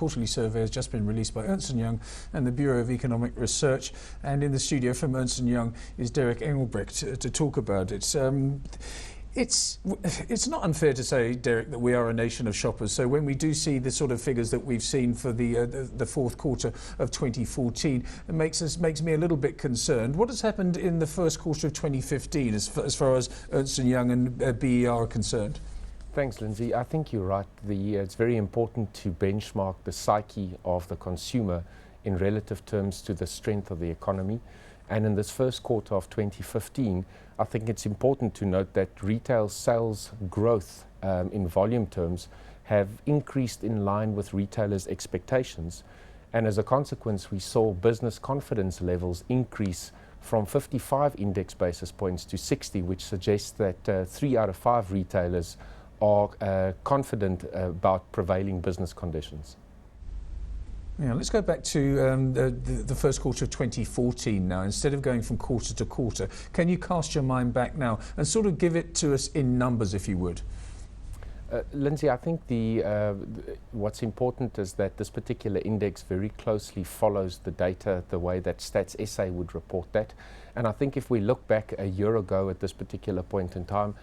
quarterly survey has just been released by Ernst & Young and the Bureau of Economic Research. And in the studio from Ernst & Young is Derek Engelbrecht to talk about it. It's not unfair to say, Derek, that we are a nation of shoppers. So when we do see the sort of figures that we've seen for the fourth quarter of 2014, it makes me a little bit concerned. What has happened in the first quarter of 2015 as far as Ernst & Young and BER are concerned? Thanks, Lindsay. I think you're right. It's very important to benchmark the psyche of the consumer in relative terms to the strength of the economy. And in this first quarter of 2015, I think it's important to note that retail sales growth in volume terms have increased in line with retailers' expectations. And as a consequence, we saw business confidence levels increase from 55 index basis points to 60, which suggests that 3 out of 5 retailers are confident about prevailing business conditions. Yeah, let's go back to the first quarter of 2014 now. Instead of going from quarter to quarter, can you cast your mind back now and sort of give it to us in numbers, if you would? Lindsay, I think what's important is that this particular index very closely follows the data the way that Stats SA would report that. And I think if we look back a year ago at this particular point in time,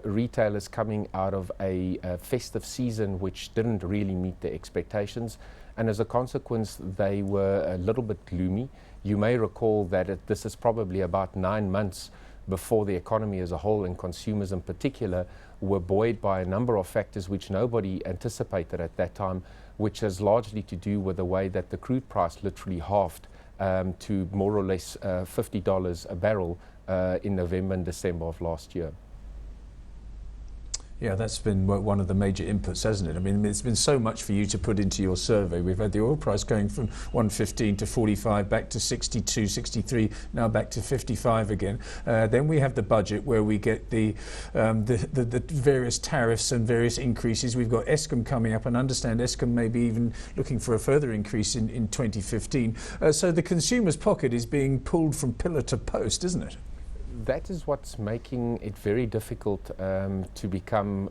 retailers coming out of a festive season which didn't really meet their expectations, and as a consequence they were a little bit gloomy. You may recall that this is probably about 9 months before the economy as a whole and consumers in particular were buoyed by a number of factors which nobody anticipated at that time, which has largely to do with the way that the crude price literally halved to more or less $50 a barrel in November and December of last year. Yeah, that's been one of the major inputs, hasn't it? I mean, it's been so much for you to put into your survey. We've had the oil price going from 115 to 45, back to 62, 63, now back to 55 again. Then we have the budget where we get the various tariffs and various increases. We've got Eskom coming up, and understand Eskom may be even looking for a further increase in 2015. So the consumer's pocket is being pulled from pillar to post, isn't it? That is what's making it very difficult to become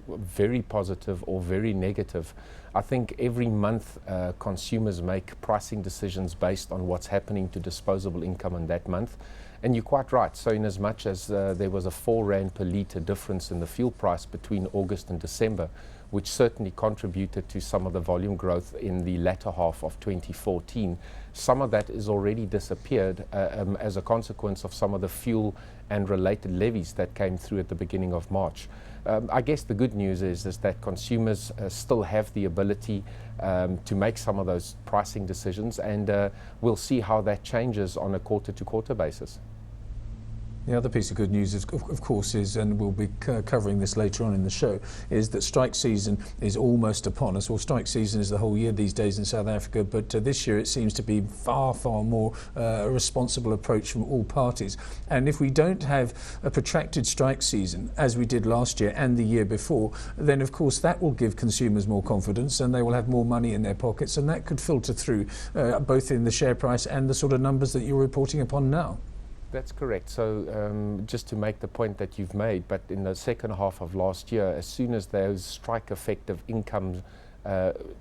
very positive or very negative. I think every month consumers make pricing decisions based on what's happening to disposable income in that month. And you're quite right. So in as much as there was a 4 Rand per litre difference in the fuel price between August and December, which certainly contributed to some of the volume growth in the latter half of 2014. Some of that has already disappeared as a consequence of some of the fuel and related levies that came through at the beginning of March. I guess the good news is that consumers still have the ability to make some of those pricing decisions, and we'll see how that changes on a quarter-to-quarter basis. The other piece of good news, of course, is, and we'll be covering this later on in the show, is that strike season is almost upon us. Well, strike season is the whole year these days in South Africa, but this year it seems to be far, far more a responsible approach from all parties. And if we don't have a protracted strike season, as we did last year and the year before, then of course that will give consumers more confidence and they will have more money in their pockets, and that could filter through both in the share price and the sort of numbers that you're reporting upon now. That's correct. So just to make the point that you've made, but in the second half of last year, as soon as those strike effective income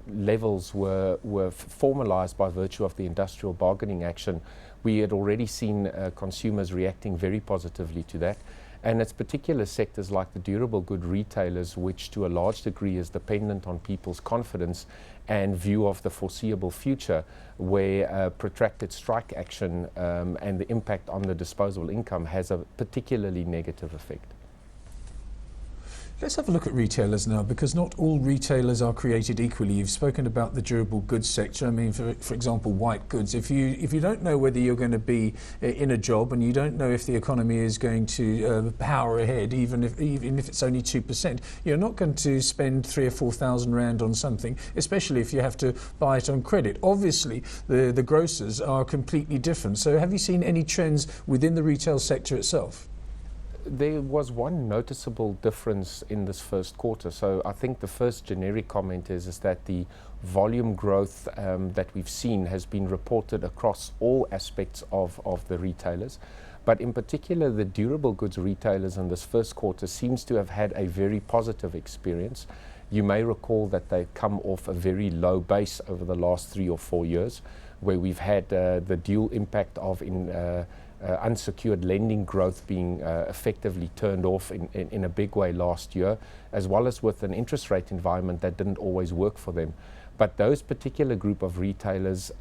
levels were formalized by virtue of the industrial bargaining action, we had already seen consumers reacting very positively to that. And it's particular sectors like the durable good retailers, which to a large degree is dependent on people's confidence and view of the foreseeable future, where protracted strike action and the impact on the disposable income has a particularly negative effect. Let's have a look at retailers now, because not all retailers are created equally. You've spoken about the durable goods sector. I mean, for example, white goods. If you don't know whether you're going to be in a job and you don't know if the economy is going to power ahead, even if it's only 2%, you're not going to spend 3,000 or 4,000 Rand on something, especially if you have to buy it on credit. Obviously, the grocers are completely different. So have you seen any trends within the retail sector itself? There was one noticeable difference in this first quarter. So I think the first generic comment is that the volume growth that we've seen has been reported across all aspects of the retailers. But in particular, the durable goods retailers in this first quarter seems to have had a very positive experience. You may recall that they've come off a very low base over the last 3 or 4 years, where we've had the dual impact of unsecured lending growth being effectively turned off in a big way last year, as well as with an interest rate environment that didn't always work for them. But those particular group of retailers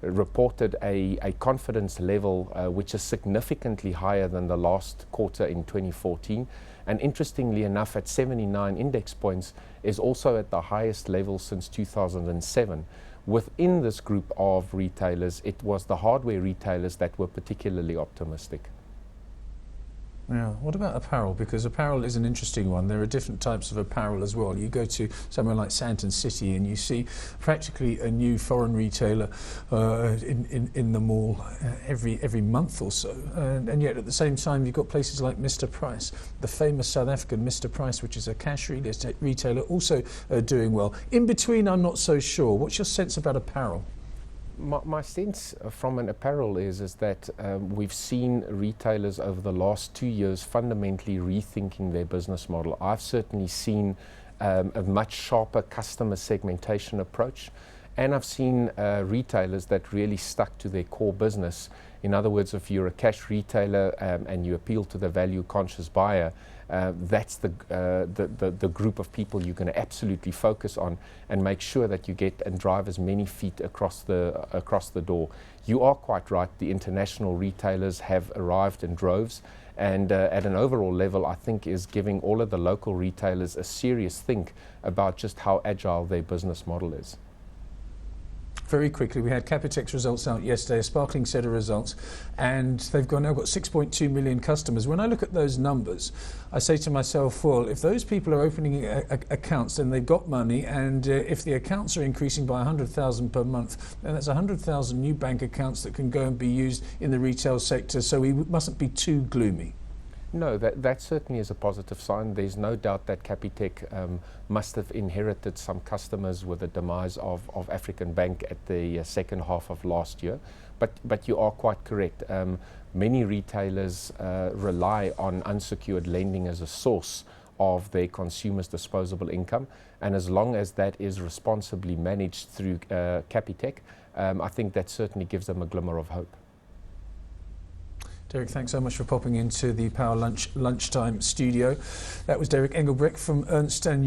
reported a confidence level which is significantly higher than the last quarter in 2014. And interestingly enough, at 79 index points, is also at the highest level since 2007. Within this group of retailers, it was the hardware retailers that were particularly optimistic. Yeah. What about apparel? Because apparel is an interesting one. There are different types of apparel as well. You go to somewhere like Sandton City and you see practically a new foreign retailer in the mall every month or so. And yet at the same time you've got places like Mr. Price, the famous South African Mr. Price, which is a cash retailer, also doing well. In between, I'm not so sure. What's your sense about apparel? My sense from an apparel is that we've seen retailers over the last 2 years fundamentally rethinking their business model. I've certainly seen a much sharper customer segmentation approach, and I've seen retailers that really stuck to their core business. In other words, if you're a cash retailer and you appeal to the value-conscious buyer, that's the group of people you're going to absolutely focus on and make sure that you get and drive as many feet across the door. You are quite right, the international retailers have arrived in droves, and at an overall level I think is giving all of the local retailers a serious think about just how agile their business model is. Very quickly, we had Capitec's results out yesterday, a sparkling set of results, and they've now got 6.2 million customers. When I look at those numbers, I say to myself, well, if those people are opening accounts, then they've got money, and if the accounts are increasing by 100,000 per month, then that's 100,000 new bank accounts that can go and be used in the retail sector, so we mustn't be too gloomy. No, that certainly is a positive sign. There's no doubt that Capitec must have inherited some customers with the demise of African Bank at the second half of last year. But you are quite correct. Many retailers rely on unsecured lending as a source of their consumers' disposable income. And as long as that is responsibly managed through Capitec, I think that certainly gives them a glimmer of hope. Derek, thanks so much for popping into the Power Lunchtime studio. That was Derek Engelbrecht from Ernst & Young.